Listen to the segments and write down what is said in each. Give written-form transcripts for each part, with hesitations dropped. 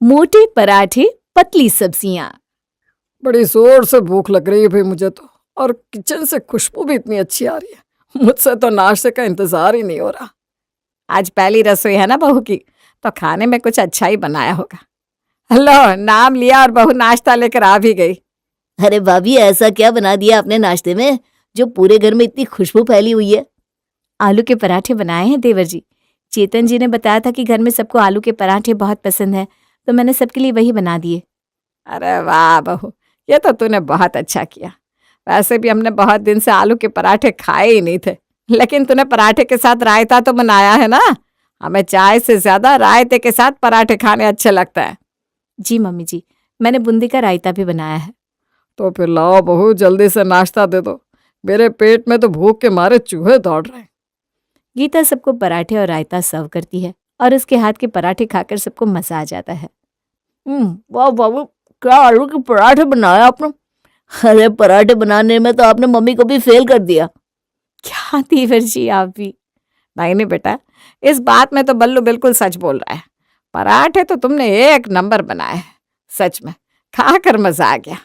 मोटे पराठे, पतली सब्जियां। बड़ी जोर से भूख लग रही है भाई मुझे तो, और किचन से खुशबू भी इतनी अच्छी आ रही है। मुझसे तो नाश्ते का इंतजार ही नहीं हो रहा। आज पहली रसोई है ना बहू की, तो खाने में कुछ अच्छा ही बनाया होगा। लो, नाम लिया और बहू नाश्ता लेकर आ भी गई। अरे भाभी, ऐसा क्या बना दिया आपने नाश्ते में जो पूरे घर में इतनी खुशबू फैली हुई है? आलू के पराठे बनाए हैं देवर जी। चेतन जी ने बताया था कि घर में सबको आलू के पराठे बहुत पसंद है, तो मैंने सबके लिए वही बना दिए। अरे वाह बहू, ये तो तूने बहुत अच्छा किया। वैसे भी हमने बहुत दिन से आलू के पराठे खाए ही नहीं थे, लेकिन तूने पराठे के साथ रायता तो बनाया है ना। हमें चाय से ज्यादा रायते के साथ पराठे खाने अच्छे लगता है। जी मम्मी जी, मैंने बूंदी का रायता भी बनाया है। तो फिर लाओ बहू, जल्दी से नाश्ता दे दो। मेरे पेट में तो भूख के मारे चूहे दौड़ रहे हैं। गीता सबको पराठे और रायता सर्व करती है और उसके हाथ के पराठे खाकर सबको मजा आ जाता है। वाह बाबू, क्या आलू के पराठे बनाए आपने? अरे पराठे बनाने में तो आपने मम्मी को भी फेल कर दिया। क्या देवर जी आप भी। नहीं नहीं बेटा, इस बात में तो बल्लू बिल्कुल सच बोल रहा है। पराठे तो तुमने एक नंबर बनाए हैं, सच में खाकर मजा आ गया।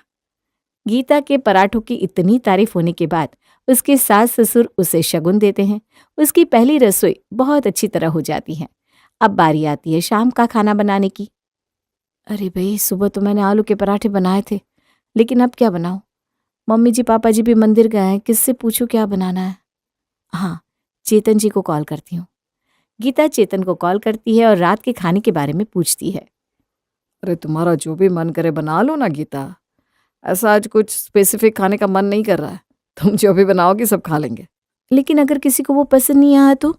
गीता के पराठों की इतनी तारीफ होने के बाद उसके सास ससुर उसे शगुन देते हैं। उसकी पहली रसोई बहुत अच्छी तरह हो जाती है। अब बारी आती है शाम का खाना बनाने की। अरे भाई, सुबह तो मैंने आलू के पराठे बनाए थे, लेकिन अब क्या बनाऊं? मम्मी जी पापा जी भी मंदिर गए हैं, किससे पूछूं क्या बनाना है? हाँ, चेतन जी को कॉल करती हूँ। गीता चेतन को कॉल करती है और रात के खाने के बारे में पूछती है। अरे तुम्हारा जो भी मन करे बना लो ना गीता। ऐसा आज कुछ स्पेसिफिक खाने का मन नहीं कर रहा है। तुम जो भी बनाओगी सब खा लेंगे। लेकिन अगर किसी को वो पसंद नहीं आया तो?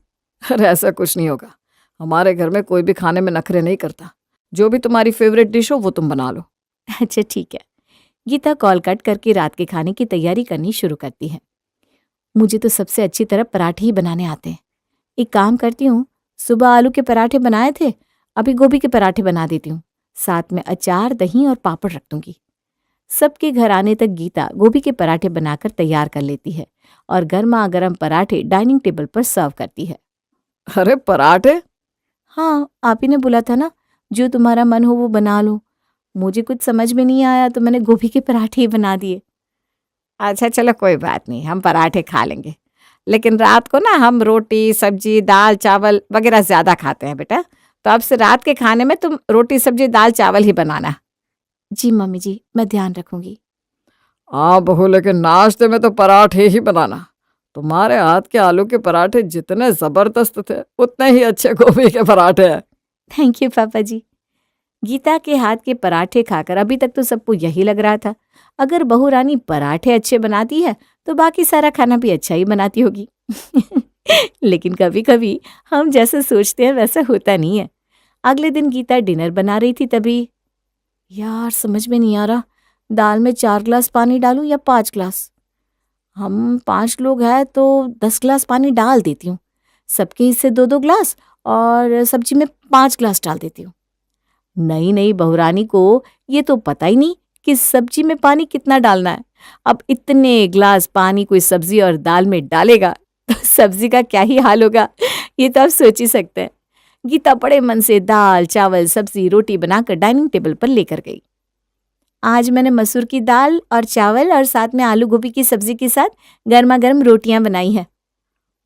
अरे ऐसा कुछ नहीं होगा। हमारे घर में कोई भी खाने में नखरे नहीं करता। जो भी तुम्हारी फेवरेट डिश हो वो तुम बना लो। अच्छा ठीक है। गीता कॉल कट करके रात के खाने की तैयारी करनी शुरू करती है। मुझे तो सबसे अच्छी तरह पराठे ही बनाने आते हैं। एक काम करती हूँ, सुबह आलू के पराठे बनाए थे, अभी गोभी के पराठे बना देती हूँ। साथ में अचार, दही और पापड़ रख दूंगी। सबके घर आने तक गीता गोभी के पराठे बनाकर तैयार कर लेती है और गर्मा गर्म पराठे डाइनिंग टेबल पर सर्व करती है। अरे पराठे? हाँ, आप ही ने बोला था ना, जो तुम्हारा मन हो वो बना लो। मुझे कुछ समझ में नहीं आया तो मैंने गोभी के पराठे ही बना दिए। अच्छा चलो कोई बात नहीं, हम पराठे खा लेंगे, लेकिन रात को ना हम रोटी सब्जी दाल चावल वगैरह ज्यादा खाते हैं बेटा। तो अब से रात के खाने में तुम रोटी सब्जी दाल चावल ही बनाना। जी मम्मी जी, मैं ध्यान रखूंगी। हाँ बहू, लेकिन नाश्ते में तो पराठे ही बनाना। तुम्हारे हाथ के आलू के पराठे जितने जबरदस्त थे उतने ही अच्छे गोभी के पराठे हैं। थैंक यू पापा जी। गीता के हाथ के पराठे खाकर अभी तक तो सबको यही लग रहा था, अगर बहू रानी पराठे अच्छे बनाती है तो बाकी सारा खाना भी अच्छा ही बनाती होगी। लेकिन कभी कभी हम जैसे सोचते हैं वैसा होता नहीं है। अगले दिन गीता डिनर बना रही थी, तभी यार समझ में नहीं आ रहा, दाल में 4 ग्लास पानी डालूं या 5 ग्लास? हम 5 लोग हैं तो 10 ग्लास पानी डाल देती हूँ। सबके हिस्से 2-2 ग्लास और सब्जी में 5 ग्लास डाल देती हूँ। नई नई बहुरानी को ये तो पता ही नहीं कि सब्जी में पानी कितना डालना है। अब इतने ग्लास पानी कोई सब्जी और दाल में डालेगा तो सब्जी का क्या ही हाल होगा, ये तो आप सोच ही सकते हैं। गीता बड़े मन से दाल चावल सब्जी रोटी बनाकर डाइनिंग टेबल पर लेकर गई। आज मैंने मसूर की दाल और चावल और साथ में आलू गोभी की सब्जी के साथ गर्मा गर्म रोटियां बनाई हैं।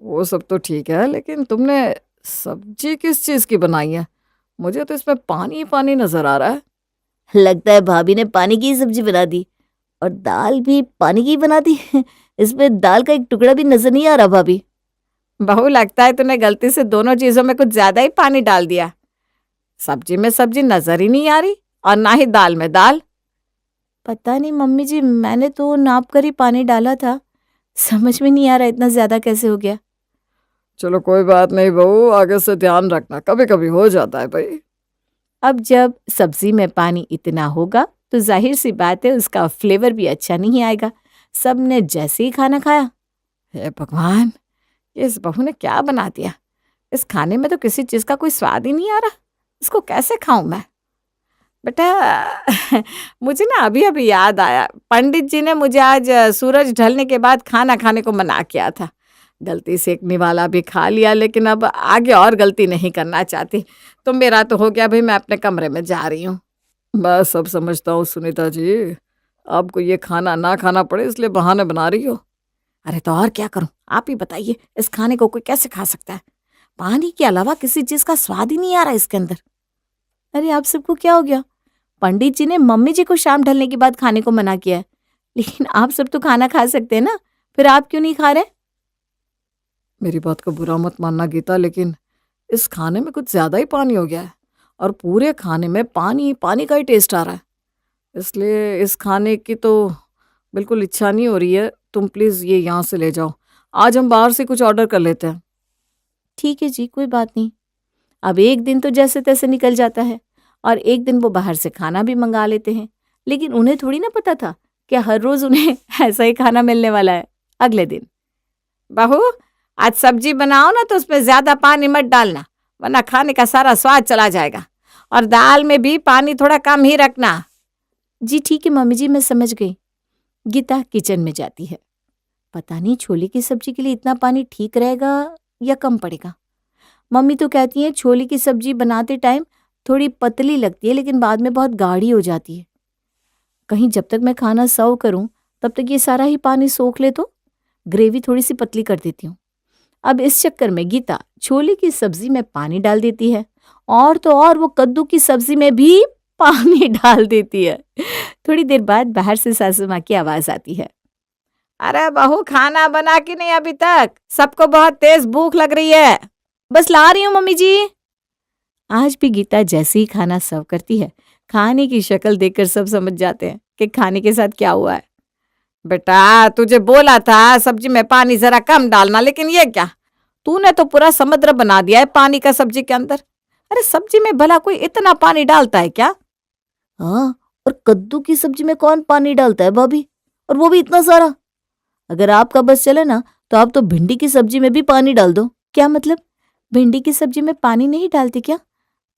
वो सब तो ठीक है, लेकिन तुमने सब्जी किस चीज की बनाई है? मुझे तो इसमें पानी ही पानी नजर आ रहा है। लगता है भाभी ने पानी की ही सब्जी बना दी, और दाल भी पानी की ही बना दी। इसमें दाल का एक टुकड़ा भी नजर नहीं आ रहा भाभी। बहू, लगता है तूने गलती से दोनों चीजों में कुछ ज्यादा ही पानी डाल दिया। सब्जी में सब्जी नजर ही नहीं आ रही और ना ही दाल में दाल। पता नहीं मम्मी जी, मैंने तो नाप कर ही पानी डाला था, समझ में नहीं आ रहा इतना ज्यादा कैसे हो गया। चलो कोई बात नहीं बहू, आगे से ध्यान रखना, कभी कभी हो जाता है भाई। अब जब सब्जी में पानी इतना होगा तो जाहिर सी बात है उसका फ्लेवर भी अच्छा नहीं आएगा। सब ने जैसे ही खाना खाया, हे भगवान, इस बहू ने क्या बना दिया। इस खाने में तो किसी चीज का कोई स्वाद ही नहीं आ रहा, इसको कैसे खाऊं मैं? बेटा मुझे ना अभी अभी याद आया, पंडित जी ने मुझे आज सूरज ढलने के बाद खाना खाने को मना किया था, गलती से एक निवाला भी खा लिया, लेकिन अब आगे और गलती नहीं करना चाहती। तो मेरा तो हो गया भाई, मैं अपने कमरे में जा रही हूँ। मैं सब समझता हूँ सुनीता जी, आपको ये खाना ना खाना पड़े इसलिए बहाने बना रही हो। अरे तो और क्या करूं, आप ही बताइए, इस खाने को कोई कैसे खा सकता है? पानी के अलावा किसी चीज का स्वाद ही नहीं आ रहा इसके अंदर। अरे आप सबको क्या हो गया? पंडित जी ने मम्मी जी को शाम ढलने के बाद खाने को मना किया है, लेकिन आप सब तो खाना खा सकते हैं ना, फिर आप क्यों नहीं खा रहे? मेरी बात को बुरा मत मानना गीता, लेकिन इस खाने में कुछ ज्यादा ही पानी हो गया है और पूरे खाने में पानी पानी का ही टेस्ट आ रहा है। इसलिए इस खाने की तो बिल्कुल इच्छा नहीं हो रही है। तुम प्लीज ये यहाँ से ले जाओ। आज हम बाहर से कुछ ऑर्डर कर लेते हैं। ठीक है जी, कोई बात नहीं। अब एक दिन तो जैसे तैसे निकल जाता है और एक दिन वो बाहर से खाना भी मंगा लेते हैं, लेकिन उन्हें थोड़ी ना पता था कि हर रोज उन्हें ऐसा ही खाना मिलने वाला है। अगले दिन, बहू आज सब्जी बनाओ ना, तो उसमें ज्यादा पानी मत डालना, वरना खाने का सारा स्वाद चला जाएगा। और दाल में भी पानी थोड़ा कम ही रखना। जी ठीक है मम्मी जी, मैं समझ गई। गीता किचन में जाती है। पता नहीं छोले की सब्जी के लिए इतना पानी ठीक रहेगा या कम पड़ेगा। मम्मी तो कहती हैं छोले की सब्जी बनाते टाइम थोड़ी पतली लगती है, लेकिन बाद में बहुत गाढ़ी हो जाती है। कहीं जब तक मैं खाना सर्व करूं तब तक ये सारा ही पानी सोख ले, तो ग्रेवी थोड़ी सी पतली कर देती हूँ। अब इस चक्कर में गीता छोले की सब्जी में पानी डाल देती है, और तो और वो कद्दू की सब्जी में भी पानी डाल देती है। थोड़ी देर बाद बाहर से सासू माँ की आवाज आती है। अरे बहू, खाना बना कि नहीं अभी तक? सबको बहुत तेज भूख लग रही है। बस ला रही हूँ मम्मी जी। आज भी गीता जैसे ही खाना सर्व करती है, खाने की शक्ल देखकर सब समझ जाते हैं कि खाने के साथ क्या हुआ है। बेटा तुझे बोला था सब्जी में पानी जरा कम डालना, लेकिन ये क्या, तूने तो पूरा समुद्र बना दिया है पानी का सब्जी के अंदर। अरे सब्जी में भला कोई इतना पानी डालता है क्या? हाँ, और कद्दू की सब्जी में कौन पानी डालता है भाभी, और वो भी इतना सारा? अगर आपका बस चले ना तो आप तो भिंडी की सब्जी में भी पानी डाल दो। क्या मतलब, भिंडी की सब्जी में पानी नहीं डालती क्या?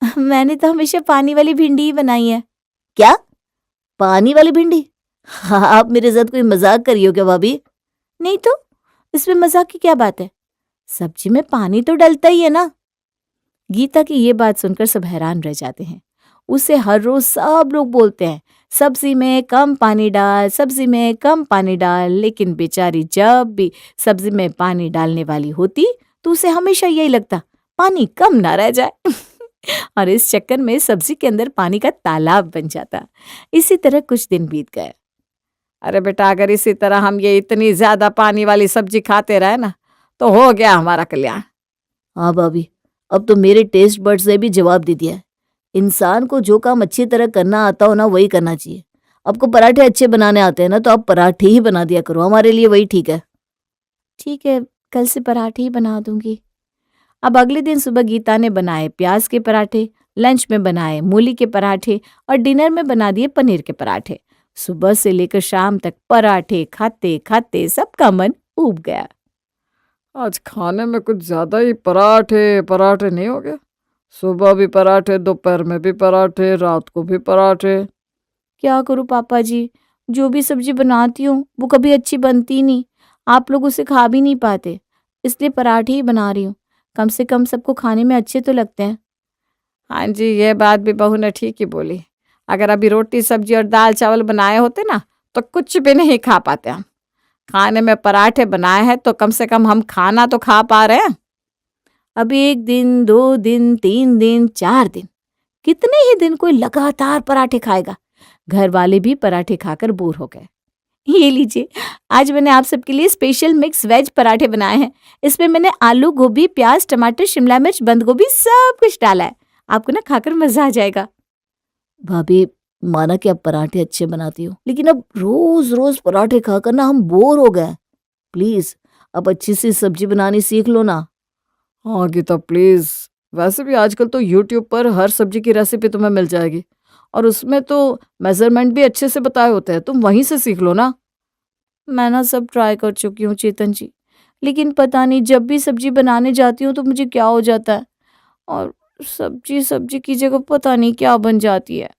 मैंने तो हमेशा पानी वाली भिंडी ही बनाई है। क्या, पानी वाली भिंडी? हाँ, आप मेरे साथ कोई मजाक करी हो क्या भाभी? नहीं तो इसमें मजाक की क्या बात है, सब्जी में पानी तो डलता ही है ना। गीता की ये बात सुनकर सब हैरान रह जाते हैं। उसे हर रोज सब लोग बोलते हैं सब्जी में कम पानी डाल, सब्जी में कम पानी डाल, लेकिन बेचारी जब भी सब्जी में पानी डालने वाली होती तो उसे हमेशा यही लगता पानी कम ना रह जाए। और इस चक्कर में सब्जी के अंदर पानी का तालाब बन जाता। इसी तरह कुछ दिन बीत गए। अरे बेटा, अगर इसी तरह हम ये इतनी ज्यादा पानी वाली सब्जी खाते रहे ना, तो हो गया हमारा कल्याण। हाँ भाभी, अब तो मेरे टेस्ट बर्ड्स ने भी जवाब दे दिया है। इंसान को जो काम अच्छी तरह करना आता हो ना, वही करना चाहिए। आपको पराठे अच्छे बनाने आते हैं ना, तो आप पराठे ही बना दिया करो, हमारे लिए वही ठीक है। ठीक है, कल से पराठे ही बना दूंगी। अब अगले दिन सुबह गीता ने बनाए प्याज के पराठे, लंच में बनाए मूली के पराठे और डिनर में बना दिए पनीर के पराठे। सुबह से लेकर शाम तक पराठे खाते खाते सबका मन ऊब गया। आज खाने में कुछ ज्यादा ही पराठे पराठे नहीं हो गया? सुबह भी पराठे, दोपहर में भी पराठे, रात को भी पराठे। क्या करूं पापा जी, जो भी सब्जी बनाती हूँ वो कभी अच्छी बनती नहीं। आप लोग उसे खा भी नहीं पाते, इसलिए पराठे ही बना रही हूँ। कम से कम सबको खाने में अच्छे तो लगते हैं। हाँ जी, ये बात भी बहू ने ठीक ही बोली। अगर अभी रोटी सब्जी और दाल चावल बनाए होते ना, तो कुछ भी नहीं खा पाते हम। खाने में पराठे बनाए हैं तो कम से कम हम खाना तो खा पा रहे हैं। अब 1 दिन, 2 दिन, 3 दिन, 4 दिन, कितने ही दिन कोई लगातार पराठे खाएगा। घर वाले भी पराठे खाकर बोर हो गए। ये लीजिए, आज मैंने आप सबके लिए स्पेशल मिक्स वेज पराठे बनाए हैं। इसमें मैंने आलू, गोभी, प्याज, टमाटर, शिमला मिर्च, बंद गोभी सब कुछ डाला है। आपको ना खाकर मजा आ जाएगा। भाभी, माना कि आप पराठे अच्छे बनाती हो, लेकिन अब रोज रोज पराठे खाकर ना हम बोर हो गए। प्लीज अब अच्छी सी सब्जी बनानी सीख लो ना। हाँ गीता प्लीज, वैसे भी आजकल तो यूट्यूब पर हर सब्जी की रेसिपी तुम्हें मिल जाएगी, और उसमें तो मेजरमेंट भी अच्छे से बताए होते हैं। तुम वहीं से सीख लो ना। मैं ना सब ट्राई कर चुकी हूँ चेतन जी, लेकिन पता नहीं जब भी सब्जी बनाने जाती हूँ तो मुझे क्या हो जाता है, और सब्जी सब्जी की जगह पता नहीं क्या बन जाती है।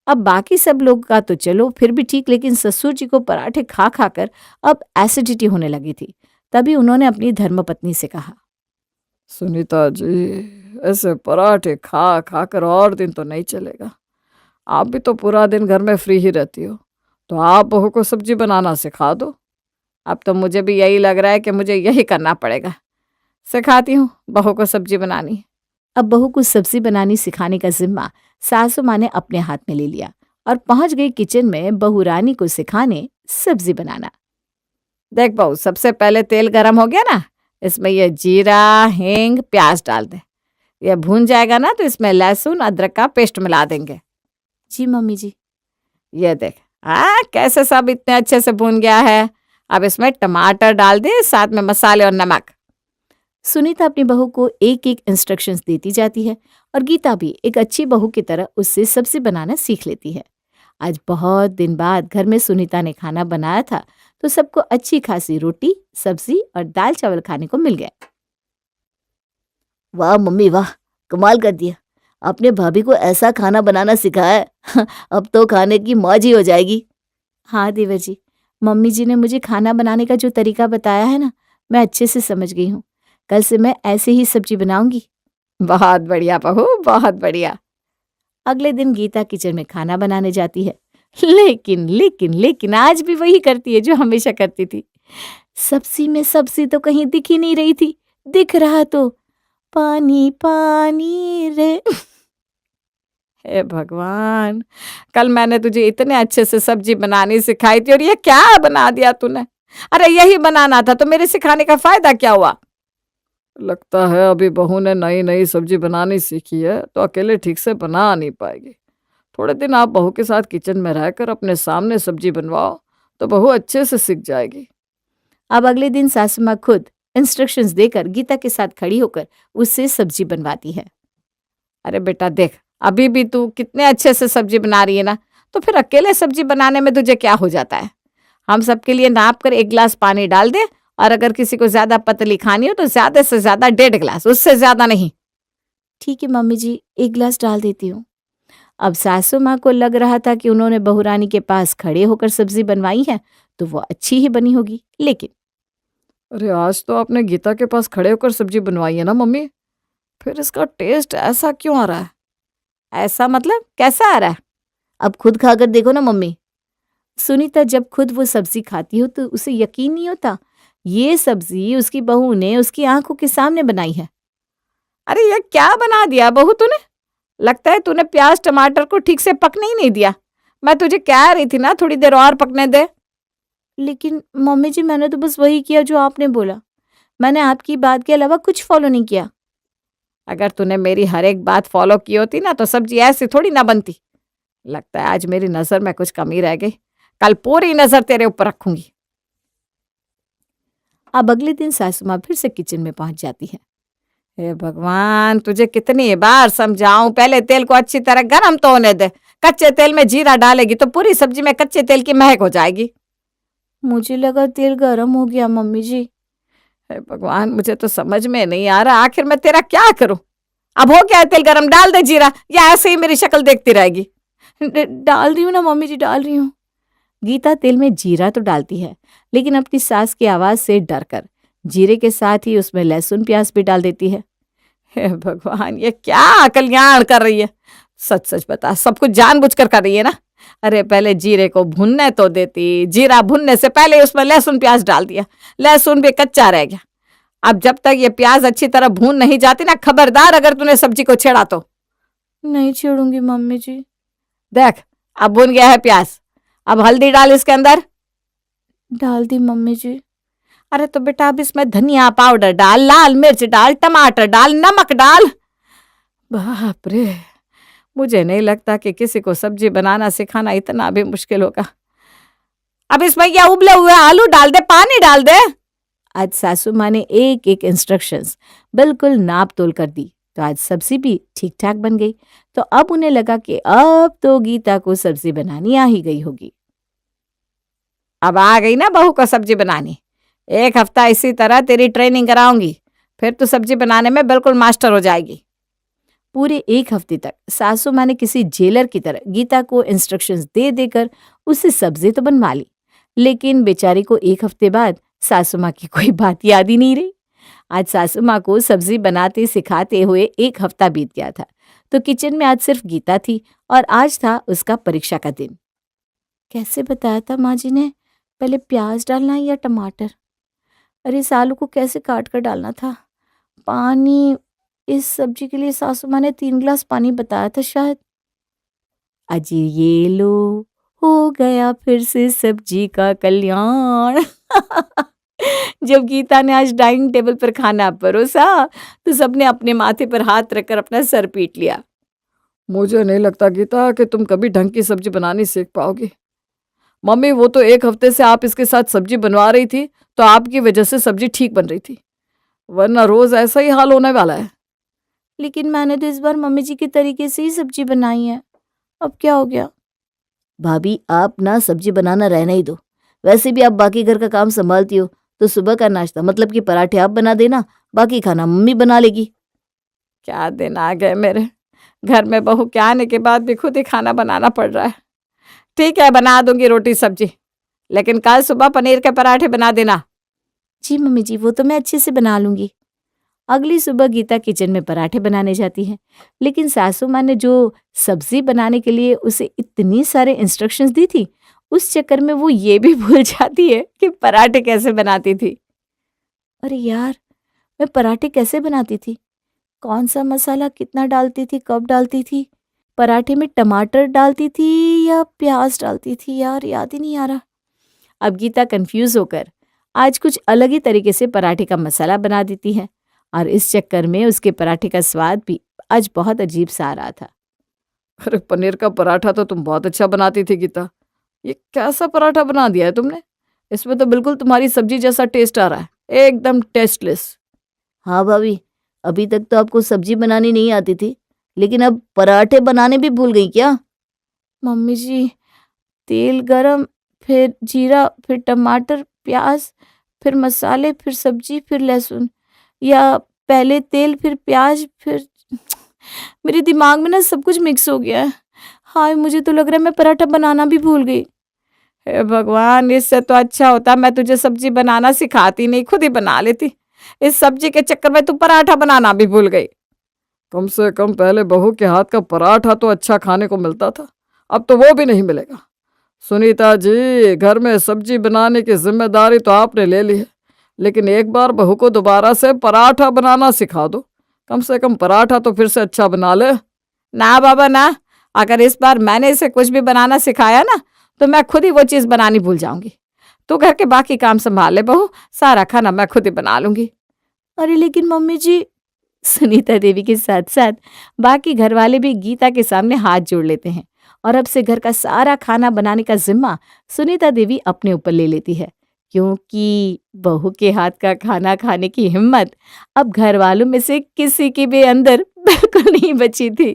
अब बाकी सब लोग का तो चलो फिर भी ठीक, लेकिन ससुर जी को पराठे खा खाकर अब एसिडिटी होने लगी थी। तभी उन्होंने अपनी धर्मपत्नी से कहा, सुनीता जी, ऐसे पराठे खा खा कर और दिन तो नहीं चलेगा। आप भी तो पूरा दिन घर में फ्री ही रहती हो, तो आप बहू को सब्जी बनाना सिखा दो। अब तो मुझे भी यही लग रहा है कि मुझे यही करना पड़ेगा। सिखाती हूँ बहू को सब्जी बनानी। अब बहू को सब्जी बनानी सिखाने का जिम्मा सासू माँ ने अपने हाथ में ले लिया और पहुंच गई किचन में बहू रानी को सिखाने सब्जी बनाना। देख बहू, सबसे पहले तेल गरम हो गया ना, इसमें ये जीरा, हींग, प्याज डाल दे। ये भून जाएगा ना तो इसमें लहसुन अदरक का पेस्ट मिला देंगे। जी मम्मी जी। ये देख, हाँ कैसे सब इतने अच्छे से भून गया है। अब इसमें टमाटर डाल दे, साथ में मसाले और नमक। सुनीता अपनी बहू को एक एक इंस्ट्रक्शंस देती जाती है और गीता भी एक अच्छी बहू की तरह उससे सब्जी बनाना सीख लेती है। आज बहुत दिन बाद घर में सुनीता ने खाना बनाया था तो सबको अच्छी खासी रोटी, सब्जी और दाल चावल खाने को मिल गया। वाह मम्मी वाह, कमाल कर दिया। आपने भाभी को ऐसा खाना बनाना सिखाया है। अब तो खाने की मौज ही हो जाएगी। हाँ देवर जी, मम्मी जी ने मुझे खाना बनाने का जो तरीका बताया है ना, मैं अच्छे से समझ गई हूँ। कल से मैं ऐसे ही सब्जी बनाऊंगी। बहुत बढ़िया बहू, बहुत बढ़िया। अगले दिन गीता किचन में खाना बनाने जाती है, लेकिन आज भी वही करती है जो हमेशा करती थी। सब्जी में सब्जी तो कहीं दिख ही नहीं रही थी, दिख रहा तो पानी पानी रे। हे भगवान, कल मैंने तुझे इतने अच्छे से सब्जी बनानी सिखाई थी और ये क्या बना दिया तूने। अरे यही बनाना था तो मेरे सिखाने का फायदा क्या हुआ। लगता है अभी बहू ने नई नई सब्जी बनानी सीखी है तो अकेले ठीक से बना नहीं पाएगी। थोड़े दिन आप बहू के साथ किचन में रहकर अपने सामने सब्जी बनवाओ तो बहू अच्छे से सीख जाएगी। अब अगले दिन सासू माँ खुद इंस्ट्रक्शंस देकर गीता के साथ खड़ी होकर उससे सब्जी बनवाती है। अरे बेटा देख, अभी भी तू कितने अच्छे से सब्जी बना रही है ना, तो फिर अकेले सब्जी बनाने में तुझे क्या हो जाता है। हम सबके लिए नाप कर 1 गिलास पानी डाल दे और अगर किसी को ज्यादा पतली खानी हो तो ज्यादा से ज्यादा 1.5 गिलास, उससे ज्यादा नहीं। ठीक है मम्मी जी, 1 गिलास डाल देती हूँ। अब सासू माँ को लग रहा था कि उन्होंने बहू रानी के पास खड़े होकर सब्जी बनवाई है तो वो अच्छी ही बनी होगी, लेकिन अरे आज तो आपने गीता के पास खड़े होकर सब्जी बनवाई है ना मम्मी, फिर इसका टेस्ट ऐसा क्यों आ रहा है। ऐसा मतलब कैसा आ रहा है? अब खुद खाकर देखो ना मम्मी। सुनीता जब खुद वो सब्जी खाती हो तो उसे यकीन नहीं होता, ये सब्जी उसकी बहू ने उसकी आंखों के सामने बनाई है। अरे ये क्या बना दिया बहू तूने। लगता है तूने प्याज टमाटर को ठीक से पकने ही नहीं दिया। मैं तुझे कह रही थी ना थोड़ी देर और पकने दे। लेकिन मम्मी जी, मैंने तो बस वही किया जो आपने बोला। मैंने आपकी बात के अलावा कुछ फॉलो नहीं किया। अगर तूने मेरी हर एक बात फॉलो की होती ना तो सब्जी ऐसी थोड़ी ना बनती। लगता है आज मेरी नजर में कुछ कमी रह गई, कल पूरी नजर तेरे ऊपर रखूंगी। अब अगले दिन सासू माँ फिर से किचन में पहुंच जाती है। हे भगवान, तुझे कितनी बार समझाऊं, पहले तेल को अच्छी तरह गरम तो होने दे। कच्चे तेल में जीरा डालेगी तो पूरी सब्जी में कच्चे तेल की महक हो जाएगी। मुझे लगा तेल गरम हो गया मम्मी जी। हे भगवान, मुझे तो समझ में नहीं आ रहा आखिर मैं तेरा क्या करूं। अब हो गया है तेल गरम, डाल दे जीरा, या ऐसे ही मेरी शक्ल देखती रहेगी। डाल रही हूँ ना मम्मी जी, डाल रही हूँ। गीता तेल में जीरा तो डालती है, लेकिन अपनी सास की आवाज से डरकर जीरे के साथ ही उसमें लहसुन प्याज भी डाल देती है। हे भगवान, ये क्या कल्याण कर रही है। सच सच बता, सब कुछ जानबूझकर कर रही है ना। अरे पहले जीरे को भुनने तो देती, जीरा भुनने से पहले उसमें लहसुन प्याज डाल दिया, लहसुन भी कच्चा रह गया। अब जब तक ये प्याज अच्छी तरह भून नहीं जाती ना, खबरदार अगर तूने सब्जी को छेड़ा तो। नहीं छेड़ूंगी मम्मी जी। देख अब भुन गया है प्याज, अब हल्दी डाल इसके अंदर। डाल दी मम्मी जी। अरे तो बेटा अब इसमें धनिया पाउडर डाल, लाल मिर्च डाल, टमाटर डाल, नमक डाल। बाप रे, मुझे नहीं लगता कि किसी को सब्जी बनाना सिखाना इतना भी मुश्किल होगा। अब इसमें ये उबले हुए आलू डाल दे, पानी डाल दे। आज सासू माँ ने एक एक इंस्ट्रक्शंस बिल्कुल नाप तोल कर दी तो आज सब्जी भी ठीक ठाक बन गई। तो अब उन्हें लगा कि अब तो गीता को सब्जी बनानी आ ही गई होगी। अब आ गई ना बहू को सब्जी बनानी। 1 हफ्ता इसी तरह तेरी ट्रेनिंग कराऊंगी, फिर तू सब्जी बनाने में बिल्कुल मास्टर हो जाएगी। पूरे 1 हफ्ते तक सासू माँ ने किसी जेलर की तरह गीता को इंस्ट्रक्शंस दे देकर उससे सब्जी तो बनवा ली, लेकिन बेचारी को 1 हफ्ते बाद सासू माँ की कोई बात याद ही नहीं रही। आज सासू माँ को सब्जी बनाते सिखाते हुए 1 हफ्ता बीत गया था, तो किचन में आज सिर्फ गीता थी और आज था उसका परीक्षा का दिन। कैसे बताया था माँ जी ने? पहले प्याज डालना है या टमाटर? अरे इस आलू को कैसे काट कर डालना था? पानी, इस सब्जी के लिए सासू माँ ने 3 गिलास पानी बताया था शायद। अजी ये लो, हो गया फिर से सब्जी का कल्याण। जब गीता ने आज डाइनिंग टेबल पर खाना परोसा तो सबने अपने माथे पर हाथ रखकर अपना सर पीट लिया। मुझे नहीं लगता गीता कि तुम कभी ढंग की सब्जी बनानी सीख पाओगी। मम्मी, वो तो 1 हफ्ते से आप इसके साथ सब्जी बनवा रही थी, तो आपकी वजह से सब्जी ठीक बन रही थी, वरना रोज ऐसा ही हाल होने वाला है। लेकिन मैंने तो इस बार मम्मी जी के तरीके से ही सब्जी बनाई है, अब क्या हो गया? भाभी आप ना सब्जी बनाना रहना ही दो। वैसे भी आप बाकी घर का काम संभालती हो, तो सुबह का नाश्ता मतलब कि पराठे आप बना देना, बाकी खाना मम्मी बना लेगी। क्या दिन आ गए मेरे। घर में बहू के आने के बाद भी खुद ही खाना बनाना पड़ रहा है। ठीक है, बना दूंगी रोटी सब्जी, लेकिन कल सुबह पनीर के पराठे बना देना। जी मम्मी जी, वो तो मैं अच्छे से बना लूंगी। अगली सुबह गीता किचन में पराठे बनाने जाती है, लेकिन सासू माँ ने जो सब्जी बनाने के लिए उसे इतनी सारे इंस्ट्रक्शंस दी थी, उस चक्कर में वो ये भी भूल जाती है कि पराठे कैसे बनाती थी। अरे यार, मैं पराठे कैसे बनाती थी? कौन सा मसाला कितना डालती थी, कब डालती थी? पराठे में टमाटर डालती थी या प्याज डालती थी? यार याद ही नहीं आ रहा। अब गीता कंफ्यूज होकर आज कुछ अलग ही तरीके से पराठे का मसाला बना देती है और इस चक्कर में उसके पराठे का स्वाद भी आज बहुत अजीब सा आ रहा था। अरे पनीर का पराठा तो तुम बहुत अच्छा बनाती थी गीता, ये कैसा पराठा बना दिया है तुमने? इसमें तो बिल्कुल तुम्हारी सब्जी जैसा टेस्ट आ रहा है, एकदम टेस्टलेस। हाँ भाभी, अभी तक तो आपको सब्जी बनानी नहीं आती थी, लेकिन अब पराठे बनाने भी भूल गई क्या? मम्मी जी, तेल गरम, फिर जीरा, फिर टमाटर, प्याज, फिर मसाले, फिर सब्जी, फिर लहसुन, या पहले तेल फिर प्याज फिर मेरे दिमाग में ना सब कुछ मिक्स हो गया है। हाय, मुझे तो लग रहा है मैं पराठा बनाना भी भूल गई। हे भगवान, इससे तो अच्छा होता मैं तुझे सब्जी बनाना सिखाती नहीं, खुद ही बना लेती। इस सब्जी के चक्कर में तू पराठा बनाना भी भूल गई। कम से कम पहले बहू के हाथ का पराठा तो अच्छा खाने को मिलता था, अब तो वो भी नहीं मिलेगा। सुनीता जी, घर में सब्जी बनाने की जिम्मेदारी तो आपने ले ली है, लेकिन एक बार बहू को दोबारा से पराठा बनाना सिखा दो। कम से कम पराठा तो फिर से अच्छा बना ले। ना बाबा ना, अगर इस बार मैंने इसे कुछ भी बनाना सिखाया ना, तो मैं खुद ही वो चीज़ बनानी भूल जाऊंगी। तू घर के बाकी काम संभाल ले बहू, सारा खाना मैं खुद ही बना लूंगी। अरे लेकिन मम्मी जी, सुनीता देवी के साथ साथ बाकी घर वाले भी गीता के सामने हाथ जोड़ लेते हैं और अब से घर का सारा खाना बनाने का जिम्मा सुनीता देवी अपने ऊपर ले लेती है, क्योंकि बहू के हाथ का खाना खाने की हिम्मत अब घर वालों में से किसी के भी अंदर बिल्कुल नहीं बची थी।